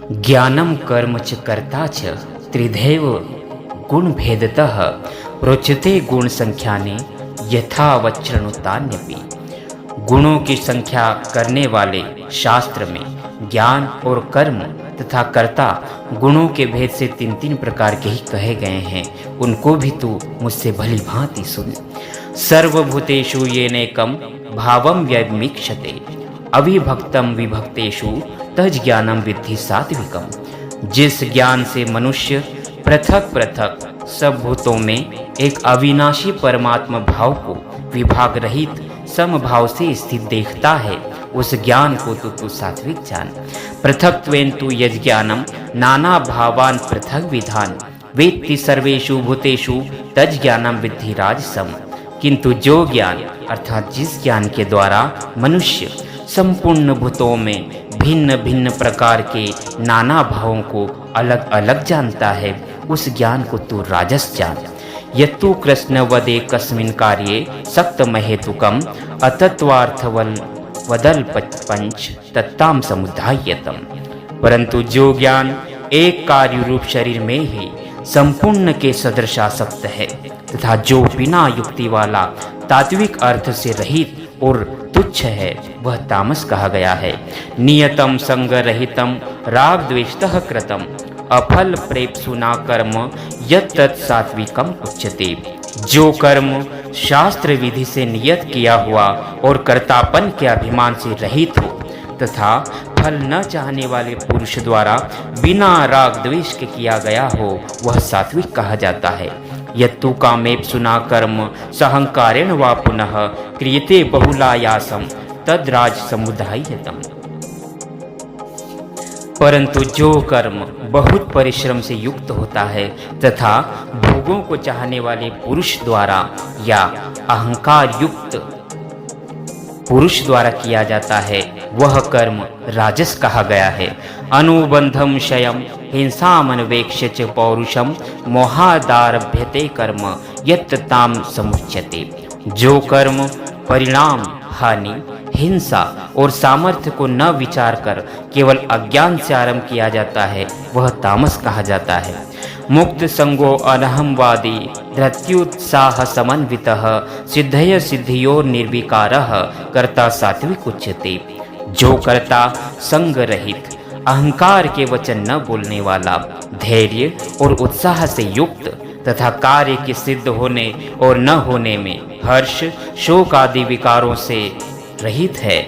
ज्ञानम कर्म च कर्ता च त्रिधैव गुण भेदतः प्रोच्यते गुण संख्याने यथावच्रणुतान्यपि। गुणों की संख्या करने वाले शास्त्र में ज्ञान और कर्म तथा कर्ता गुणों के भेद से तीन तीन प्रकार के ही कहे गए हैं। उनको भी तू मुझसे भली भांति सुन। सर्वभूतेषु येनैकं भावं व्यमीक्षते अविभक्तम विभक्तेषु तज ज्ञानम विद्धि सात्विकम। जिस ज्ञान से मनुष्य पृथक पृथक सब भूतों में एक अविनाशी परमात्मा भाव को विभाग रहित समभाव से स्थित देखता है, उस ज्ञान को तू सात्विक जान। पृथक्त्वेन तु यज्ञानम नाना भावान पृथक विधान वेत्ति सर्वेषु भूतेषु तज ज्ञानम विद्धि राजसम। किंतु जो ज्ञान अर्थात जिस ज्ञान के द्वारा मनुष्य संपूर्ण भूतों में भिन्न भिन्न प्रकार के नाना भावों को अलग अलग जानता है, उस ज्ञान को तू राजस जान। यत्तु कृष्ण वदे कस्मिन् कार्ये सक्त महेतुकम अतत्वार्थवल वदल पंच तत्ताम समुदायतम। परंतु जो ज्ञान एक कार्य रूप शरीर में ही संपूर्ण के सदृशासक्त है तथा जो बिना युक्ति वाला तात्विक अर्थ से रहित और तुच्छ है, वह तामस कहा गया है। नियतम संग रहितम राग द्वेषतः कृतम अफल प्रेप्सुना कर्म यत् तत् सात्विकम उच्यते। जो कर्म शास्त्र विधि से नियत किया हुआ और कर्तापन के अभिमान से रहित हो तथा फल न चाहने वाले पुरुष द्वारा बिना राग द्वेष के किया गया हो, वह सात्विक कहा जाता है। यत्तु कामेप्सुना कर्म सहंकारेण वा पुनः क्रियते बहुलायासम तद्राज समुदायतम। परंतु जो कर्म बहुत परिश्रम से युक्त होता है तथा भोगों को चाहने वाले पुरुष द्वारा या अहंकार युक्त पुरुष द्वारा किया जाता है, वह कर्म राजस कहा गया है। अनुबंधम क्षयम हिंसामनवेक्ष्य च पौरुषम मोहादारभ्यते कर्म यत् ताम समुच्यते। जो कर्म परिणाम हानि हिंसा और सामर्थ्य को न विचार कर केवल अज्ञान से आरंभ किया जाता है, वह तामस कहा जाता है। मुक्त संगो अनहमवादी धृत्युत्साह समन्वितः सिद्धय सिद्धियों निर्विकारः कर्ता सात्विक उच्यते। जो कर्ता संग रहित अहंकार के वचन न बोलने वाला धैर्य और उत्साह से युक्त तथा कार्य के सिद्ध होने और न होने में हर्ष शोक आदि विकारों से रहित है,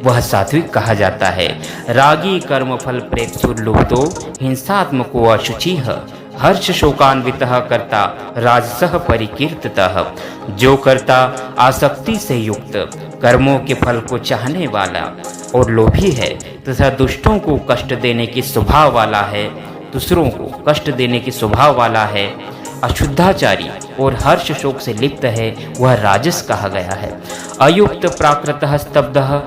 वह सात्विक कहा जाता है। रागी कर्म फल प्रेप्सुर्लुब्धो हिंसात्मको अशुचिः हर्ष शोकान्वितः कर्ता राजसः परिकीर्तितः। जो कर्ता आसक्ति से युक्त कर्मों के फल को चाहने वाला और लोभी है तथा दुष्टों को कष्ट देने की स्वभाव वाला है, दूसरों को कष्ट देने की स्वभाव वाला है, अशुद्धाचारी और हर्ष शोक से लिप्त है, वह राजस कहा गया है। अयुक्त प्राकृतः स्तब्धः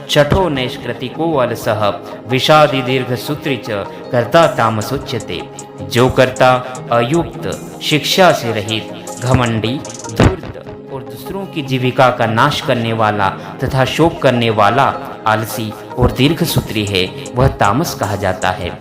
शठो नैष्कृतिको अलसः विषादि दीर्घ सूत्री च कर्ता तामसोच्यते। जो कर्ता अयुक्त शिक्षा से रहित घमंडी धूर्त और दूसरों की जीविका का नाश करने वाला तथा शोक करने वाला आलसी और दीर्घ सूत्री है, वह तामस कहा जाता है।